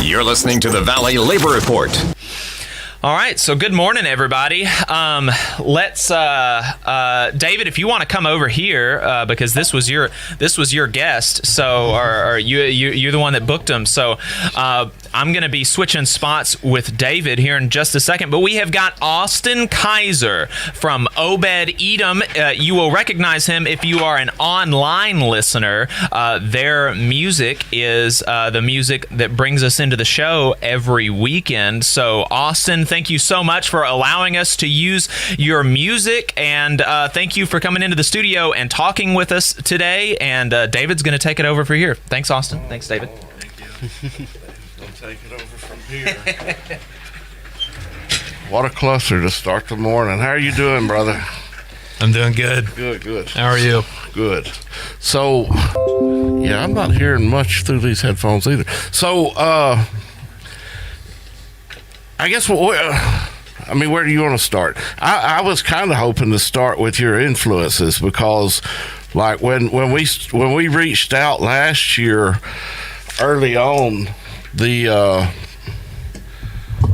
You're listening to the Valley Labor Report. All right, so good morning, everybody. Let's David, if you want to come over here, because this was your guest, so or you're the one that booked him. So I'm going to be switching spots with David here in just a second. But we have got Austin Kaiser from Obed, Edom. You will recognize him if you are an online listener. Their music is the music that brings us into the show every weekend. So Austin, thank you so much for allowing us to use your music, and thank you for coming into the studio and talking with us today. And David's going to take it over for here. Thanks, Austin. Thanks, David. Thank you. I'll take it over from here. What a cluster to start the morning. How are you doing, brother? I'm doing good. Good. How are you? Good. So, yeah, I'm not hearing much through these headphones either. So, I guess where do you want to start? I was kind of hoping to start with your influences, because like when we reached out last year early on,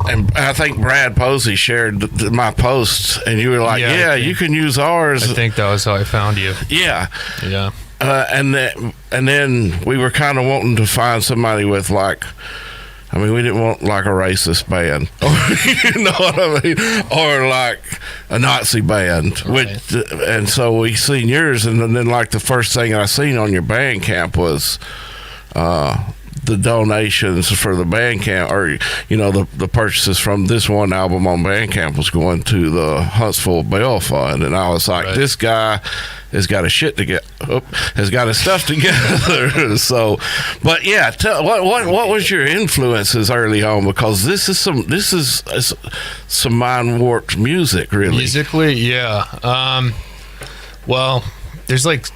and I think Brad Posey shared my posts, and you were like, yeah, you can use ours. I think that was how I found you. Yeah. And then we were kind of wanting to find somebody with like, I mean, we didn't want like a racist band, you know what I mean, or like a Nazi band. Right. And so we seen yours, and then like the first thing I seen on your Bandcamp was the donations for the Bandcamp, or the purchases from this one album on Bandcamp was going to the Huntsville Bail Fund, and I was like, right. This guy has got his shit together, has got his stuff together. So, but yeah, what was your influences early on? Because this is some mind warped music, really. Musically, yeah. Well, there's like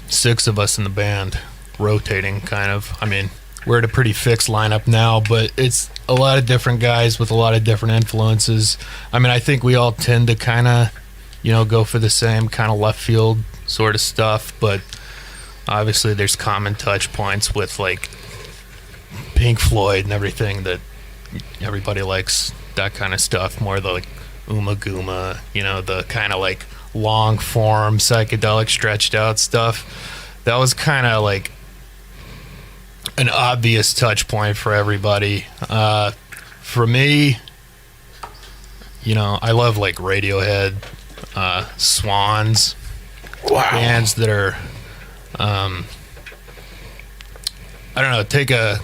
6 of us in the band, rotating kind of. I mean, we're at a pretty fixed lineup now, but it's a lot of different guys with a lot of different influences. I mean, I think we all tend to kind of, go for the same kind of left field sort of stuff, but obviously there's common touch points with like Pink Floyd and everything, that everybody likes that kind of stuff, more the like Uma Guma, the kind of like long form psychedelic stretched out stuff. That was kind of like an obvious touch point for everybody. For me, I love like Radiohead, Swans, wow. Bands that are, I don't know, take a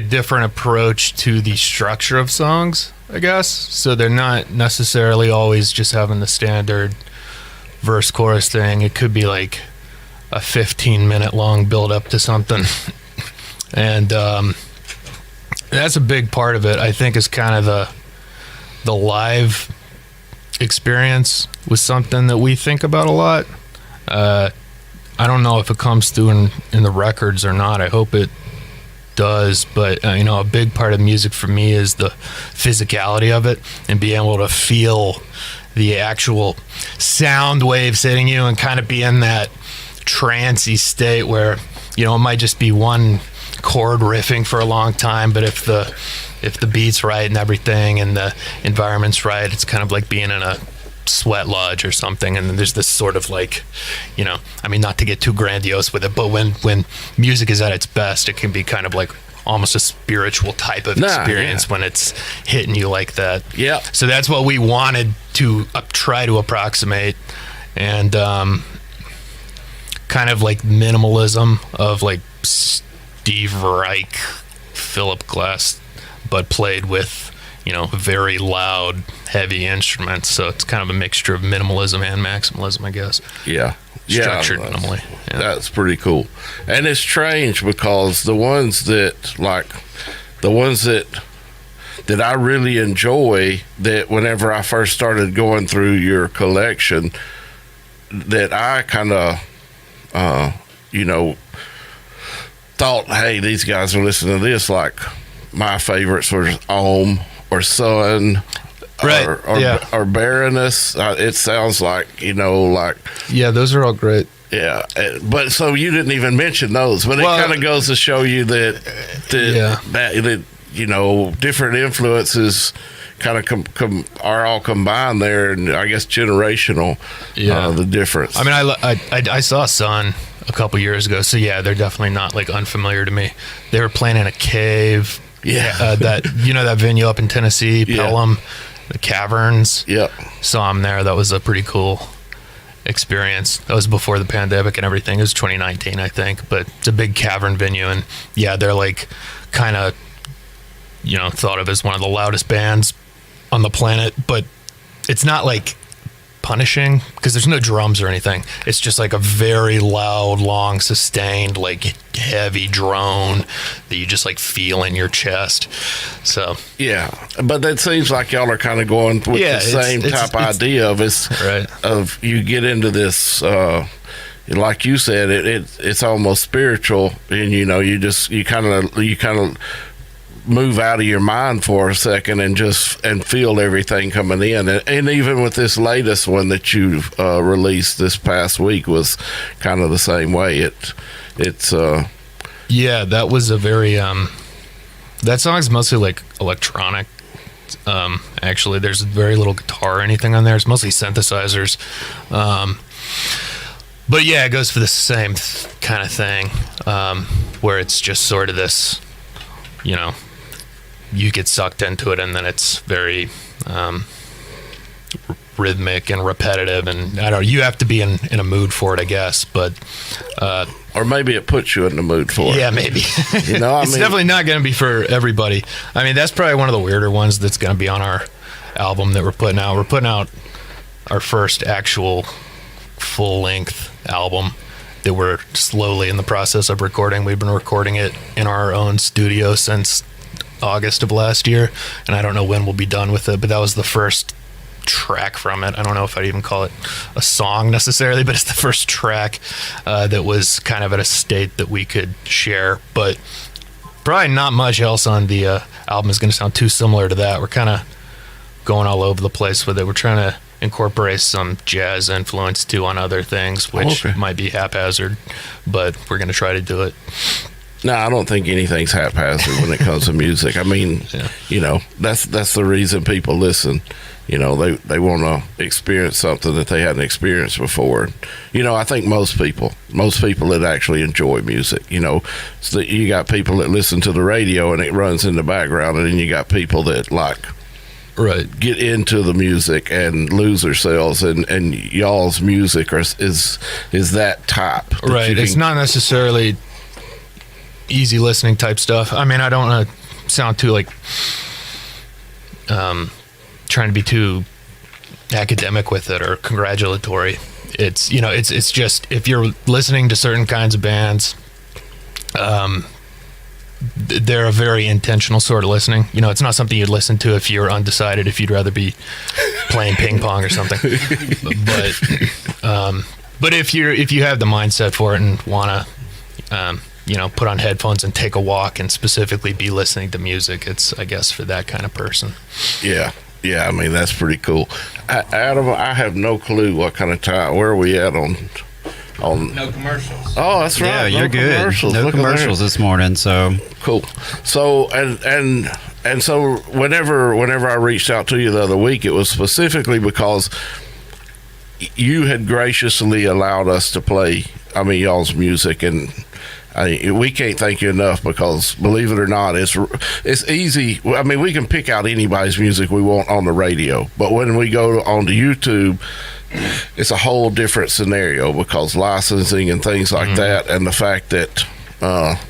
different approach to the structure of songs, I guess. So they're not necessarily always just having the standard verse chorus thing. It could be like a 15-minute long build up to something. And that's a big part of it, I think, is kind of the live experience was something that we think about a lot. I don't know if it comes through in the records or not. I hope it does, but a big part of music for me is the physicality of it, and being able to feel the actual sound waves hitting you and kind of be in that trancey state where it might just be one chord riffing for a long time, but if the beat's right and everything and the environment's right, it's kind of like being in a sweat lodge or something. And then there's this sort of like, not to get too grandiose with it, but when music is at its best, it can be kind of like almost a spiritual type of experience when it's hitting you like that. Yeah. So that's what we wanted to try to approximate, and kind of like minimalism of like Steve Reich, Philip Glass, but played with, very loud, heavy instruments. So it's kind of a mixture of minimalism and maximalism, I guess. Yeah. Structured minimally. Yeah. That's pretty cool. And it's strange because the ones that I really enjoy, that whenever I first started going through your collection, that I kind of, thought, hey, these guys are listening to this. Like my favorites were Ohm or Sun, right, or Baroness. It sounds like, yeah, those are all great. Yeah, but so you didn't even mention those, but it kind of goes to show you that different influences kind of are all combined there, and I guess generational, the difference. I mean, I saw Sun a couple years ago, so yeah, they're definitely not like unfamiliar to me. They were playing in a cave. Yeah, that venue up in Tennessee, Pelham, the Caverns. Yep, saw them there. That was a pretty cool experience. That was before the pandemic and everything. It was 2019, I think, but it's a big cavern venue, and yeah, they're like kind of thought of as one of the loudest bands on the planet, but it's not like punishing because there's no drums or anything. It's just like a very loud, long, sustained, like heavy drone that you just like feel in your chest. So yeah, but that seems like y'all are kind of going with the same type idea of it. Right. Of you get into this, like you said, it's almost spiritual, and you kind of move out of your mind for a second and feel everything coming in, and even with this latest one that you released this past week was kind of the same way. It's that was a very that song's mostly like electronic. Actually, there's very little guitar or anything on there. It's mostly synthesizers. But yeah, it goes for the same kind of thing, where it's just sort of this, you get sucked into it, and then it's very rhythmic and repetitive, and I don't know, you have to be in a mood for it, I guess, but or maybe it puts you in the mood for it. Yeah, maybe. It's definitely not going to be for everybody. I mean, that's probably one of the weirder ones that's going to be on our album that we're putting out. We're putting out our first actual full-length album that we're slowly in the process of recording. We've been recording it in our own studio since August of last year, and I don't know when we'll be done with it, but that was the first track from it. I don't know if I'd even call it a song necessarily, but it's the first track that was kind of at a state that we could share, but probably not much else on the album is going to sound too similar to that. We're kind of going all over the place with it. We're trying to incorporate some jazz influence too on other things, which might be haphazard, but we're going to try to do it. No, I don't think anything's haphazard when it comes to music. I mean, that's the reason people listen. They want to experience something that they hadn't experienced before. I think most people that actually enjoy music, so you got people that listen to the radio and it runs in the background, and then you got people that get into the music and lose themselves, and y'all's music is that type. Right. It's not necessarily easy listening type stuff. I mean, I don't want to sound too like trying to be too academic with it or congratulatory. It's it's just, if you're listening to certain kinds of bands, they're a very intentional sort of listening. It's not something you'd listen to if you're undecided, if you'd rather be playing ping pong or something. But if you have the mindset for it and want to put on headphones and take a walk and specifically be listening to music, it's, I guess, for that kind of person. Yeah, I mean, that's pretty cool. Adam, I have no clue what kind of time. Where are we at on no commercials? Oh, that's right. Yeah, you're good. No commercials this morning, so cool. So and so whenever I reached out to you the other week, it was specifically because you had graciously allowed us to play, y'all's music, and we can't thank you enough, because believe it or not, it's easy. I mean, we can pick out anybody's music we want on the radio, but when we go onto YouTube, it's a whole different scenario, because licensing and things like that, and the fact that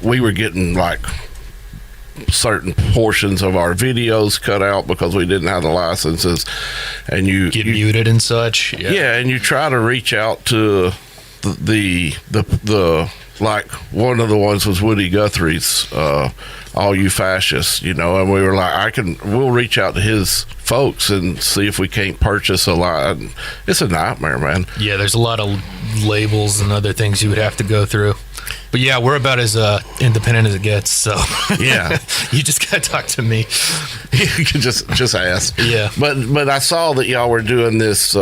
we were getting like certain portions of our videos cut out because we didn't have the licenses, and you get muted and such. Yeah, and you try to reach out to the like, one of the ones was Woody Guthrie's All You Fascists, and we were like, we'll reach out to his folks and see if we can't purchase a lot. It's a nightmare, man. Yeah, there's a lot of labels and other things you would have to go through. But yeah, we're about as independent as it gets, so yeah. You just gotta talk to me. You can just ask. Yeah. But I saw that y'all were doing this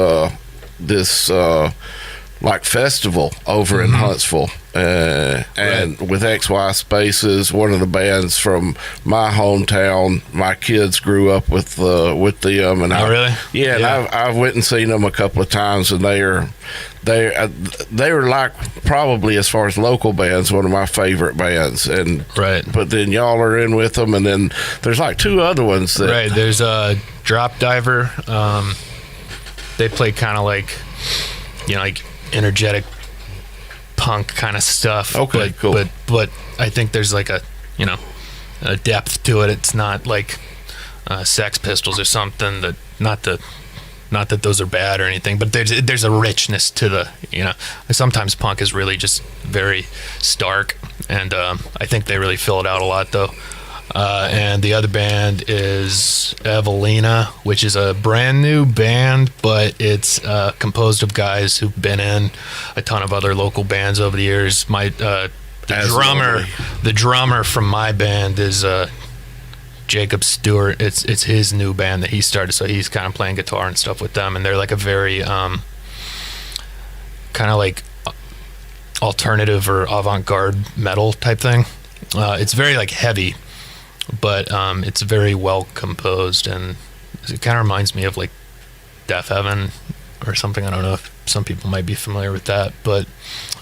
like festival over in Huntsville, and with XY Spaces, one of the bands from my hometown. My kids grew up with them, and really? Yeah, and I've went and seen them a couple of times, and they were like, probably as far as local bands, one of my favorite bands. And but then y'all are in with them, and then there's like two other ones that There's a Drop Diver. They play kind of like, like energetic punk kind of stuff. Okay, cool. But I think there's like a depth to it. It's not like Sex Pistols or something. Not that those are bad or anything, but there's a richness to the, sometimes punk is really just very stark, and I think they really fill it out a lot though. And the other band is Evelina, which is a brand new band, but it's composed of guys who've been in a ton of other local bands over the years. The drummer from my band is Jacob Stewart. It's his new band that he started, so he's kind of playing guitar and stuff with them, and they're like a very kind of like alternative or avant-garde metal type thing. It's very like heavy, but it's very well composed, and it kind of reminds me of like Death Heaven or something. I don't know if some people might be familiar with that, but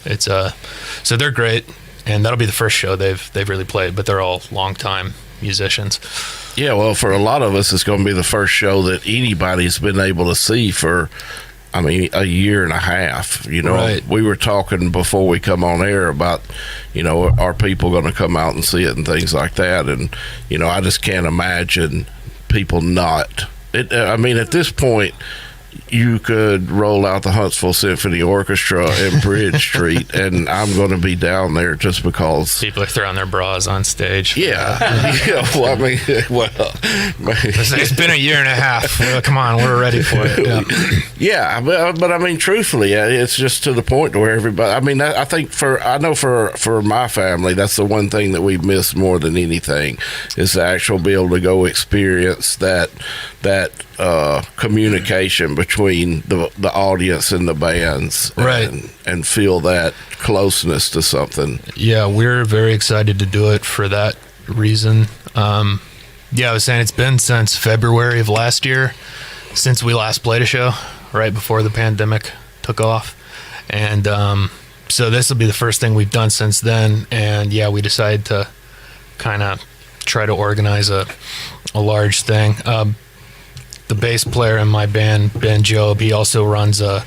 it's so they're great, and that'll be the first show they've really played, but they're all long time musicians. Yeah, well, for a lot of us, it's going to be the first show that anybody's been able to see for, a year and a half. Right. We were talking before we come on air about, are people going to come out and see it and things like that. And, I just can't imagine people not. At this point, you could roll out the Huntsville Symphony Orchestra and Bridge Street, and I'm going to be down there just because people are throwing their bras on stage. Yeah. It's been a year and a half. Well, come on, we're ready for it. Yeah, but truthfully, it's just to the point to where everybody. I think for my family, that's the one thing that we miss more than anything is the actual be able to go experience that communication between the audience and the bands, right, and feel that closeness to something. Yeah, we're very excited to do it for that reason. I was saying it's been since February of last year since we last played a show, right before the pandemic took off, and so this will be the first thing we've done since then. And we decided to kind of try to organize a large thing. The bass player in my band, Ben Job, he also runs a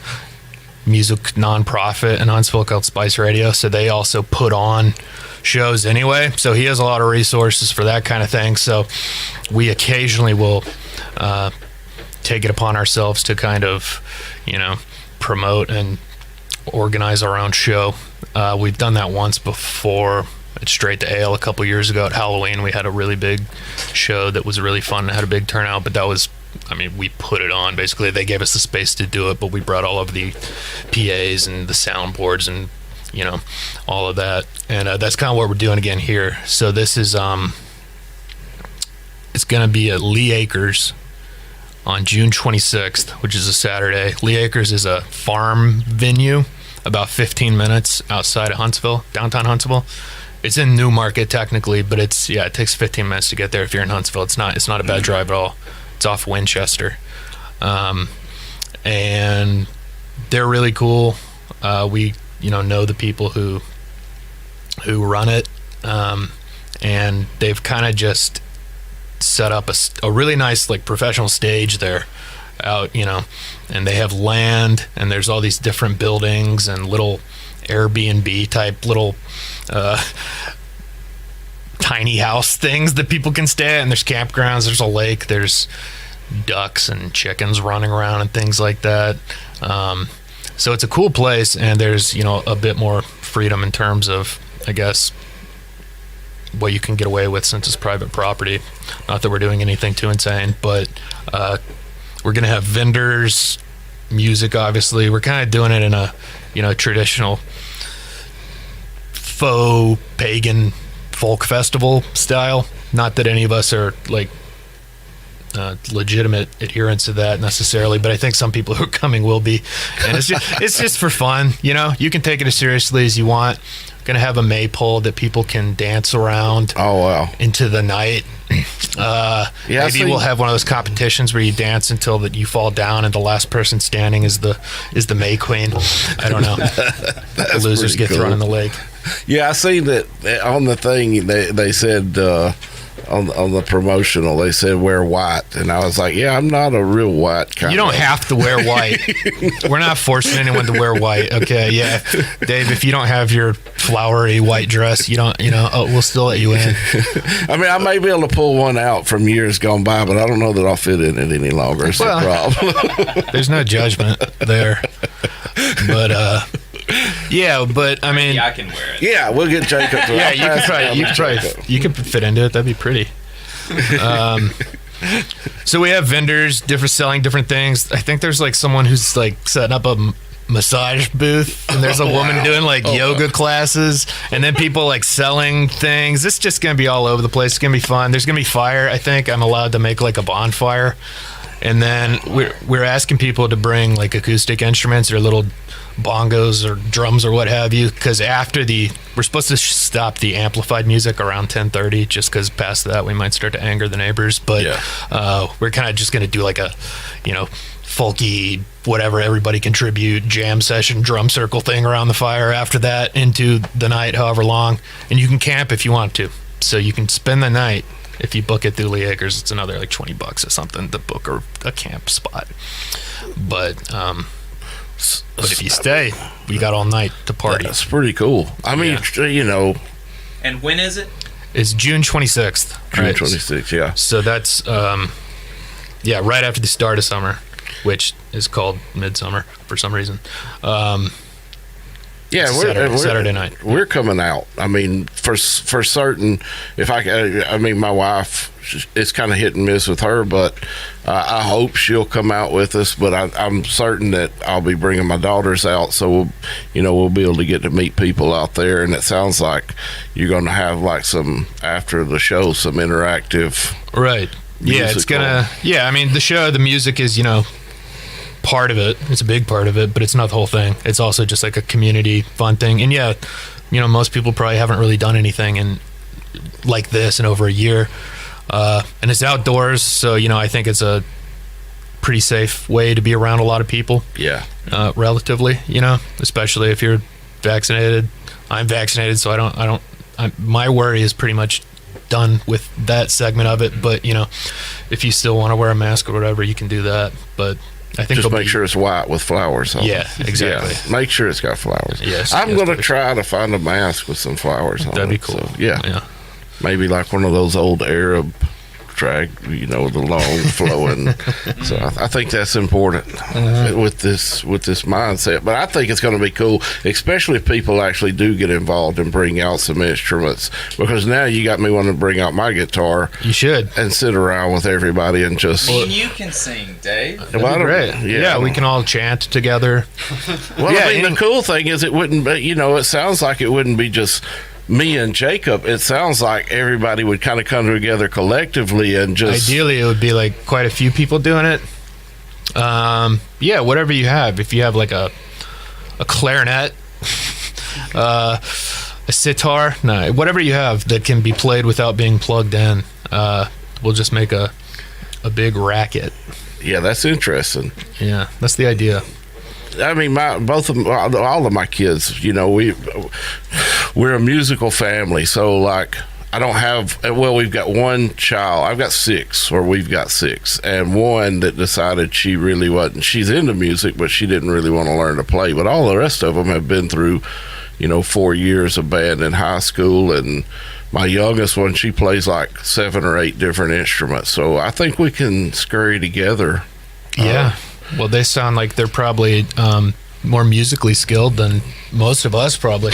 music nonprofit in Huntsville called Spice Radio, so they also put on shows anyway, so he has a lot of resources for that kind of thing. So we occasionally will take it upon ourselves to kind of promote and organize our own show. We've done that once before at Straight to Ale a couple years ago at Halloween. We had a really big show that was really fun and had a big turnout, but that was, we put it on. Basically, they gave us the space to do it, but we brought all of the PAs and the soundboards and, all of that. And that's kind of what we're doing again here. So this is, it's going to be at Lee Acres on June 26th, which is a Saturday. Lee Acres is a farm venue about 15 minutes outside of Huntsville, downtown Huntsville. It's in Newmarket technically, but it takes 15 minutes to get there if you're in Huntsville. It's not a bad drive at all. It's off Winchester. And they're really cool. We know the people who run it, and they've kind of just set up a really nice like professional stage there out, and they have land, and there's all these different buildings and little Airbnb type little tiny house things that people can stay at, and there's campgrounds, there's a lake, there's ducks and chickens running around and things like that. So it's a cool place, and there's a bit more freedom in terms of, I guess, what you can get away with since it's private property. Not that we're doing anything too insane, but we're gonna have vendors, music, obviously. We're kind of doing it in a traditional faux pagan folk festival style. Not that any of us are like legitimate adherents to that necessarily, but I think some people who are coming will be. And it's just for fun. You know, you can take it as seriously as you want. Going to have a maypole that people can dance around. Oh, wow. Into the night. Maybe we'll have one of those competitions where you dance until that you fall down and the last person standing is the May Queen. I don't know. The losers get thrown in the lake. Yeah, I seen that on the thing. They said on the promotional, they said wear white, and I was like, yeah, I'm not a real white kind. You don't have to wear white. We're not forcing anyone to wear white. Okay, yeah, Dave, if you don't have your flowery white dress, we'll still let you in. I mean, I may be able to pull one out from years gone by, but I don't know that I'll fit in it any longer. It's a problem. There's no judgment there, but yeah, but I mean, I can wear it. Yeah, we'll get Jacob. Yeah, you can fit into it. That'd be pretty. So we have vendors, selling different things. I think there's like someone who's like setting up a massage booth, and there's a woman doing like yoga classes, and then people like selling things. It's just gonna be all over the place. It's gonna be fun. There's gonna be fire. I think I'm allowed to make like a bonfire, and then we're asking people to bring like acoustic instruments or little bongos or drums or what have you, because we're supposed to stop the amplified music around 10:30, just because past that we might start to anger the neighbors. But we're kind of just going to do like a folky whatever, everybody contribute jam session drum circle thing around the fire after that into the night, however long. And you can camp if you want to, so you can spend the night. If you book at Thule Acres, it's another like $20 or something to book a camp spot. But if you stay, you got all night to party. That's pretty cool. I mean, And when is it? It's June 26th. June 26th, yeah. So that's, right after the start of summer, which is called midsummer for some reason. Saturday night. We're coming out. I mean, for certain. My wife, it's kind of hit and miss with her, but I hope she'll come out with us. But I'm certain that I'll be bringing my daughters out, so we'll be able to get to meet people out there. And it sounds like you're going to have like some after the show, some interactive. Right. Yeah, it's gonna. Yeah, I mean, the music is part of it. It's a big part of it, but it's not the whole thing. It's also just like a community fun thing. And most people probably haven't really done anything like this in over a year. And it's outdoors, so I think it's a pretty safe way to be around a lot of people. Yeah. Relatively, especially if you're vaccinated. I'm vaccinated, so my worry is pretty much done with that segment of it. But if you still want to wear a mask or whatever, you can do that. But I think just make sure it's white with flowers on it. Yeah, exactly. Yeah, make sure it's got flowers. Yes. I'm going to try to find a mask with some flowers on it. That'd be cool. So, yeah. Maybe like one of those old Arab drag, the long flowing. So I think that's important with this mindset. But I think it's going to be cool, especially if people actually do get involved and bring out some instruments. Because now you got me wanting to bring out my guitar. You should. And sit around with everybody and just. And you can sing, Dave. That'd be great. Yeah, we can all chant together. Well, the cool thing is it wouldn't be. It sounds like it wouldn't be just me and Jacob. It sounds like everybody would kind of come together collectively and just. Ideally, it would be like quite a few people doing it. Whatever you have. If you have like a clarinet, a sitar, whatever you have that can be played without being plugged in, we'll just make a big racket. Yeah, that's interesting. Yeah, that's the idea. I mean, all of my kids, we're a musical family. So, like, I don't have. Well, we've got one child. We've got six, and one that decided she really wasn't. She's into music, but she didn't really want to learn to play. But all the rest of them have been through, 4 years of band in high school, and my youngest one, she plays like 7 or 8 different instruments. So I think we can scurry together. Yeah. Well, they sound like they're probably more musically skilled than most of us probably.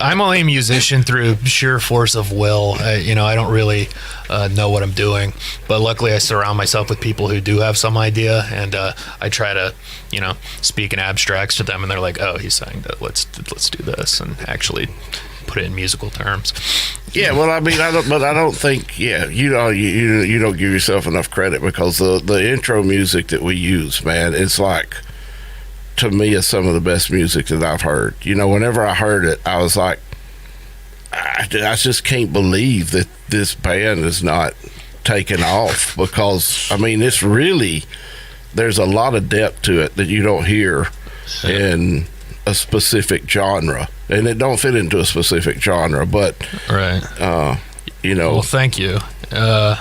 I'm only a musician through sheer force of will. I don't really know what I'm doing, but luckily I surround myself with people who do have some idea, and I try to speak in abstracts to them, and they're like, oh, he's saying that let's do this, and actually put it in musical terms. Yeah, well, I mean, I don't think, you don't give yourself enough credit, because the intro music that we use, man, it's like, to me, it's some of the best music that I've heard. Whenever I heard it, I was like, I just can't believe that this band is not taken off, because, I mean, it's really, there's a lot of depth to it that you don't hear in a specific genre, and it don't fit into a specific genre, but right. Well, thank you. And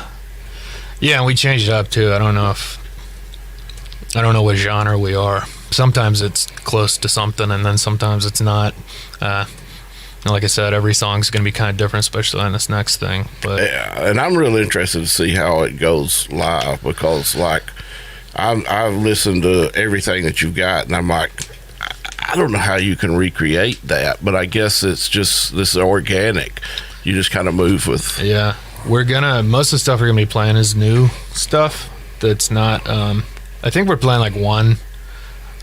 we changed it up too. I don't know what genre we are. Sometimes it's close to something, and then sometimes it's not. Like I said, every song's going to be kind of different, especially on this next thing. But yeah, and I'm really interested to see how it goes live, because like I've listened to everything that you've got, and I'm like, I don't know how you can recreate that, but I guess it's just, this is organic. You just kind of move with. Yeah, most of the stuff we're gonna be playing is new stuff. That's not. I think we're playing like 1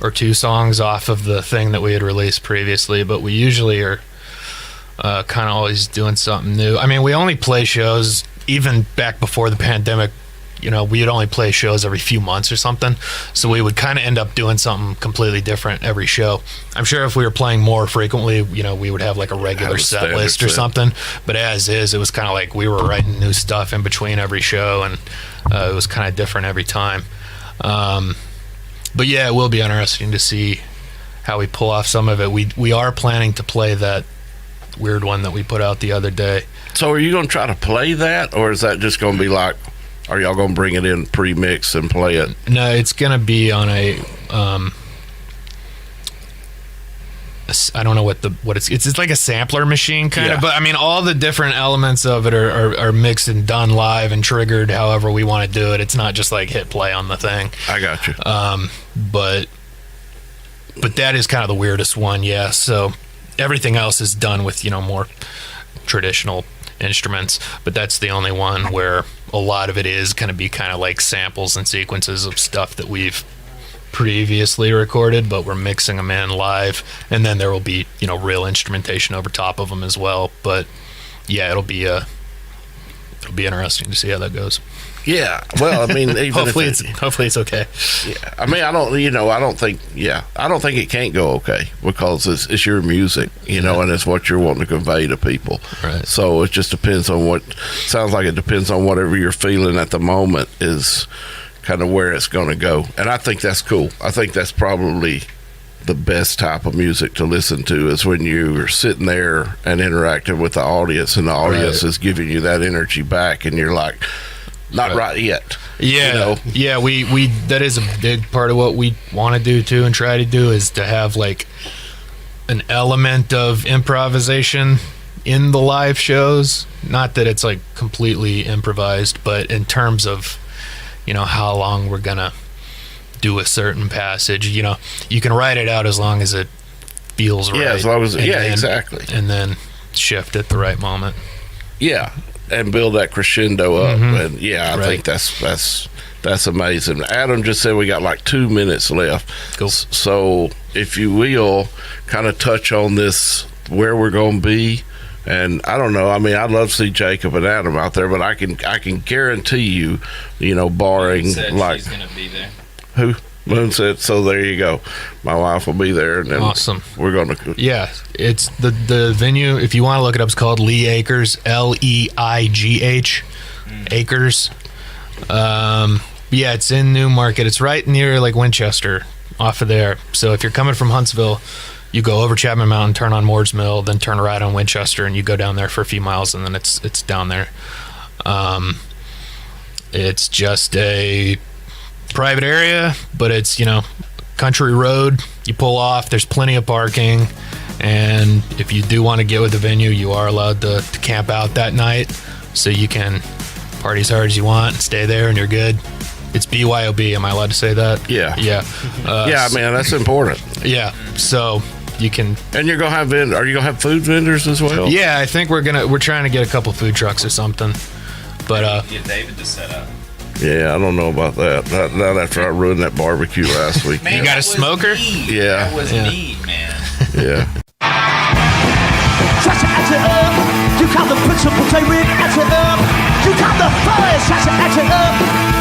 or 2 songs off of the thing that we had released previously, but we usually are kind of always doing something new. I mean, we only play shows, even back before the pandemic, we'd only play shows every few months or something. So we would kind of end up doing something completely different every show. I'm sure if we were playing more frequently, we would have like a regular set list or something. But as is, it was kind of like we were writing new stuff in between every show, and it was kind of different every time. But yeah, it will be interesting to see how we pull off some of it. We are planning to play that weird one that we put out the other day. So are you going to try to play that, or is that just going to be like, are y'all going to bring it in pre-mix and play it? No, it's going to be on a I don't know what it's like a sampler machine kind of, but I mean, all the different elements of it are mixed and done live and triggered however we want to do it. It's not just like hit play on the thing. I got you. But that is kind of the weirdest one, yeah. So everything else is done with, more traditional instruments, but that's the only one where a lot of it is going to be kind of like samples and sequences of stuff that we've previously recorded, but we're mixing them in live, and then there will be real instrumentation over top of them as well. But yeah, it'll be interesting to see how that goes. Yeah, well, I mean, even hopefully it's okay. Yeah, I mean, I don't think it can't go okay, because it's your music, and it's what you're wanting to convey to people. Right. So it just depends on whatever you're feeling at the moment is kind of where it's going to go. And I think that's cool. I think that's probably the best type of music to listen to, is when you're sitting there and interacting with the audience, and the audience is giving you that energy back, and you're like, not right yet. Yeah, yeah. We that is a big part of what we want to do too, and try to do, is to have like an element of improvisation in the live shows. Not that it's like completely improvised, but in terms of how long we're gonna do a certain passage. You can write it out as long as it feels right. Yeah, as long as exactly. And then shift at the right moment. Yeah. And build that crescendo up. And I Right. think that's amazing. Adam just said we got like 2 minutes left. Cool. So if you will kind of touch on this, where we're going to be. And I don't know, I mean, I'd love to see Jacob and Adam out there, but I can guarantee you, barring like, she's gonna be there. Who? Moon said, so there you go. My wife will be there, and then Awesome. we're going to. Yeah, it's the venue. If you want to look it up, it's called Lee Acres, Leigh Acres. Yeah, it's in Newmarket. It's right near like Winchester, off of there. So if you're coming from Huntsville, you go over Chapman Mountain, turn on Moore's Mill, then turn right on Winchester, and you go down there for a few miles, and then it's down there. It's just a private area, but it's country road. You pull off, there's plenty of parking, and if you do want to get with the venue, you are allowed to camp out that night, so you can party as hard as you want and stay there, and you're good. It's BYOB. Am I allowed to say that? Yeah. Yeah. Yeah, man, that's important. Yeah. So you can. And you're gonna have are you gonna have food vendors as well? Yeah, I think we're trying to get a couple food trucks or something. But Get David to set up. Yeah, I don't know about that. Not after I ruined that barbecue last week. Man, You got a that was smoker? me. Yeah. That was Yeah. me, man. Yeah. tries to act it up. You call the principal J-Rig, act it up. You call the boys, tries to act it up.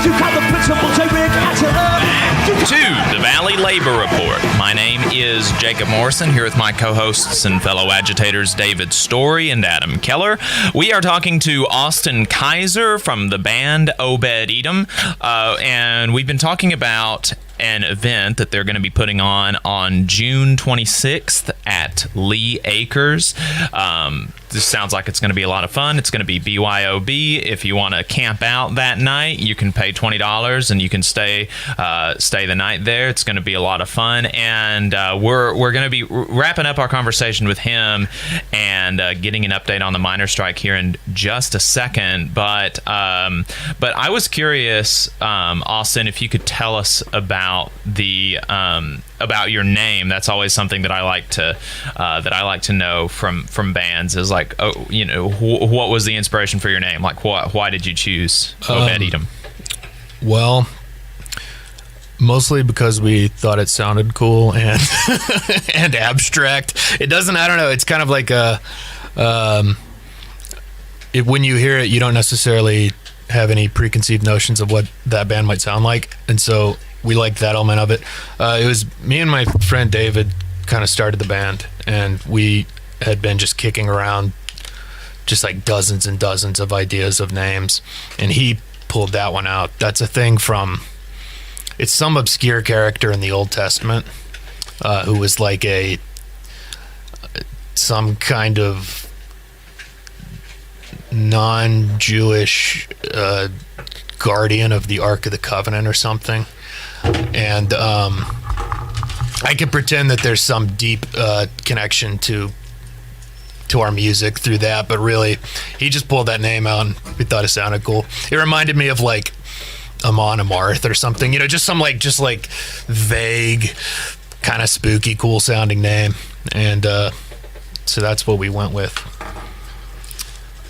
You call the principal J-Rig, act it up. To the Valley Labor Report. My name is Jacob Morrison, here with my co-hosts and fellow agitators David Story and Adam Keller. We are talking to Austin Kaiser from the band Obed Edom, and we've been talking about an event that they're going to be putting on June 26th at Lee Acres. This sounds like it's going to be a lot of fun. It's going to be BYOB. If you want to camp out that night, you can pay $20 and you can stay the night there. It's going to be a lot of fun, and we're going to be wrapping up our conversation with him and getting an update on the miners' strike here in just a second. But I was curious, Austin, if you could tell us about about your name. That's always something that I like to know from bands. Is like, oh, you know, what was the inspiration for your name? Like, why did you choose Obed Edom? Well, mostly because we thought it sounded cool and and abstract. It doesn't. I don't know. It's kind of like when you hear it, you don't necessarily have any preconceived notions of what that band might sound like, and so we liked that element of it. It was me and my friend David kind of started the band, and we had been just kicking around just like dozens and dozens of ideas of names, and he pulled that one out. That's a thing from, it's some obscure character in the Old Testament who was like some kind of non-Jewish guardian of the Ark of the Covenant or something. And I can pretend that there's some deep connection to our music through that, but really he just pulled that name out and we thought it sounded cool. It reminded me of like Amon Amarth or something, you know, just some like vague kind of spooky cool sounding name, and so that's what we went with.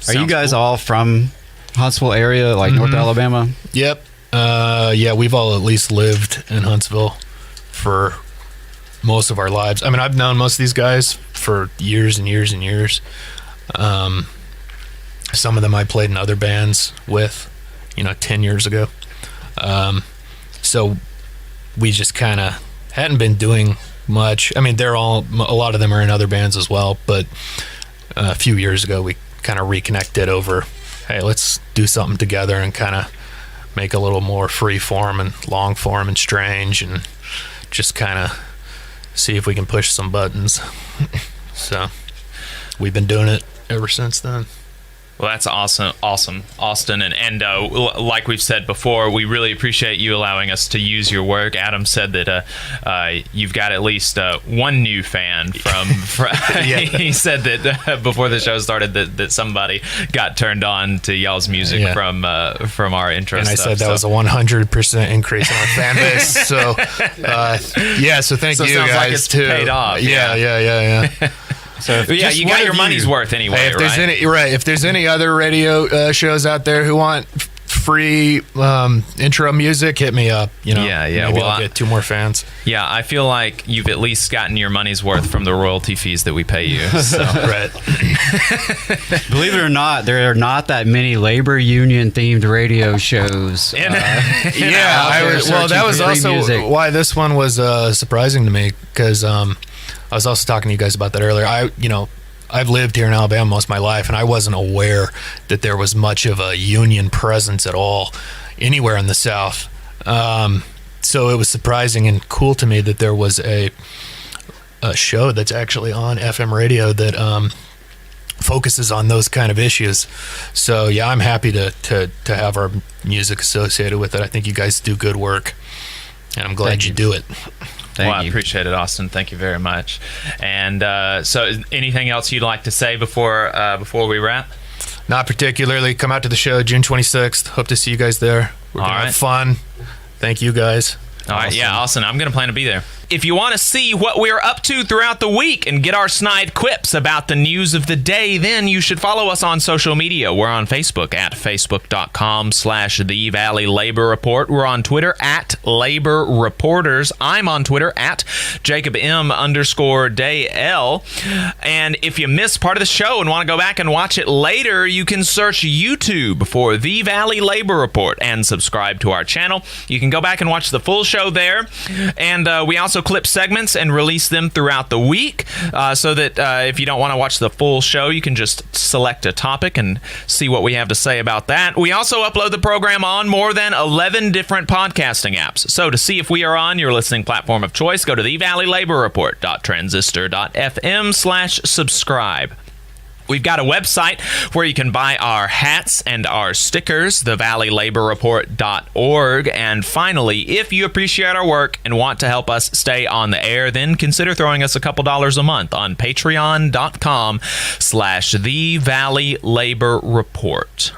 Are you guys all from Huntsville area, like North Alabama? Yep. Yeah, we've all at least lived in Huntsville for most of our lives. I mean, I've known most of these guys for years and years and years. Some of them I played in other bands with, 10 years ago. So we just kind of hadn't been doing much. I mean, a lot of them are in other bands as well, but a few years ago we kind of reconnected over, hey, let's do something together and kind of make a little more free form and long form and strange, and just kind of see if we can push some buttons. So we've been doing it ever since then. Well, that's awesome, Austin, and like we've said before, we really appreciate you allowing us to use your work. Adam said that you've got at least one new fan from Yeah. He said that before the show started that somebody got turned on to y'all's music from our intro and stuff. I said that was a 100% increase in our fan base. So so thank you sounds guys like it's too. paid off. Yeah. So you got your money's worth anyway. Hey, if there's any other radio shows out there who want free intro music, hit me up. Maybe I'll get 2 more fans. Yeah, I feel like you've at least gotten your money's worth from the royalty fees that we pay you. So. Right. Believe it or not, there are not that many labor union themed radio shows. That was also why this one was surprising to me, because I was also talking to you guys about that earlier. I've lived here in Alabama most of my life, and I wasn't aware that there was much of a union presence at all anywhere in the South. So it was surprising and cool to me that there was a show that's actually on FM radio that focuses on those kind of issues. So yeah, I'm happy to have our music associated with it. I think you guys do good work, and I'm glad you do it. I appreciate it, Austin. Thank you very much. And so anything else you'd like to say before we wrap? Not particularly. Come out to the show June 26th. Hope to see you guys there. We're going to have fun. Thank you guys. All right. Yeah, Austin, I'm going to plan to be there. if you want to see what we're up to throughout the week and get our snide quips about the news of the day, then you should follow us on social media. We're on Facebook at facebook.com/The Valley Labor Report. We're on Twitter at Labor Reporters. I'm on Twitter at JacobM_DayL. And if you missed part of the show and want to go back and watch it later, you can search YouTube for The Valley Labor Report and subscribe to our channel. You can go back and watch the full show there. And we also clip segments and release them throughout the week so that if you don't want to watch the full show, you can just select a topic and see what we have to say about that. We also upload the program on more than 11 different podcasting apps. So to see if we are on your listening platform of choice, go to thevalleylaborreport.transistor.fm/subscribe. We've got a website where you can buy our hats and our stickers, thevalleylaborreport.org. And finally, if you appreciate our work and want to help us stay on the air, then consider throwing us a couple dollars a month on patreon.com/thevalleylaborreport.